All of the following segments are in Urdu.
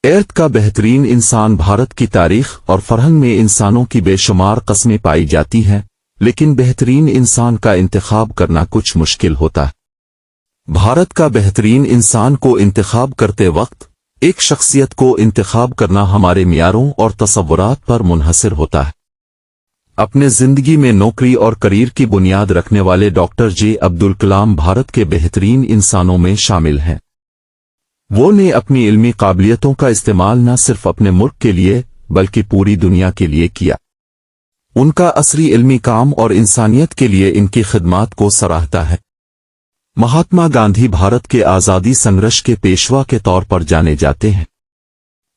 ارتھ کا بہترین انسان بھارت کی تاریخ اور فرہنگ میں انسانوں کی بے شمار قسمیں پائی جاتی ہیں، لیکن بہترین انسان کا انتخاب کرنا کچھ مشکل ہوتا ہے۔ بھارت کا بہترین انسان کو انتخاب کرتے وقت ایک شخصیت کو انتخاب کرنا ہمارے معیاروں اور تصورات پر منحصر ہوتا ہے۔ اپنے زندگی میں نوکری اور کریئر کی بنیاد رکھنے والے ڈاکٹر جے عبدالکلام بھارت کے بہترین انسانوں میں شامل ہیں۔ وہ نے اپنی علمی قابلیتوں کا استعمال نہ صرف اپنے ملک کے لیے بلکہ پوری دنیا کے لیے کیا۔ ان کا عصری علمی کام اور انسانیت کے لیے ان کی خدمات کو سراہتا ہے۔ مہاتما گاندھی بھارت کے آزادی سنگھرش کے پیشوا کے طور پر جانے جاتے ہیں۔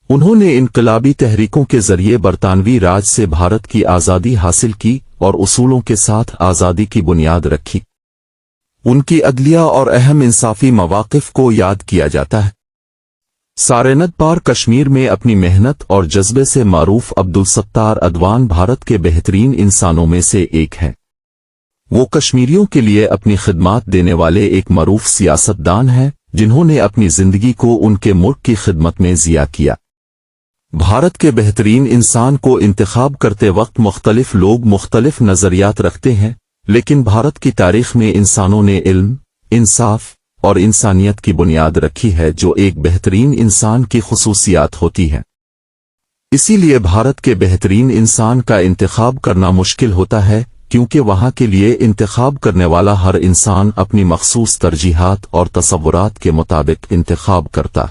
انہوں نے انقلابی تحریکوں کے ذریعے برطانوی راج سے بھارت کی آزادی حاصل کی اور اصولوں کے ساتھ آزادی کی بنیاد رکھی۔ ان کی عدلیہ اور اہم انصافی مواقف کو یاد کیا جاتا ہے۔ سارنت پار کشمیر میں اپنی محنت اور جذبے سے معروف عبدالستار ادوان بھارت کے بہترین انسانوں میں سے ایک ہیں۔ وہ کشمیریوں کے لیے اپنی خدمات دینے والے ایک معروف سیاستدان ہیں جنہوں نے اپنی زندگی کو ان کے ملک کی خدمت میں ضیاء کیا۔ بھارت کے بہترین انسان کو انتخاب کرتے وقت مختلف لوگ مختلف نظریات رکھتے ہیں، لیکن بھارت کی تاریخ میں انسانوں نے علم، انصاف اور انسانیت کی بنیاد رکھی ہے جو ایک بہترین انسان کی خصوصیات ہوتی ہیں۔ اسی لیے بھارت کے بہترین انسان کا انتخاب کرنا مشکل ہوتا ہے، کیونکہ وہاں کے لیے انتخاب کرنے والا ہر انسان اپنی مخصوص ترجیحات اور تصورات کے مطابق انتخاب کرتا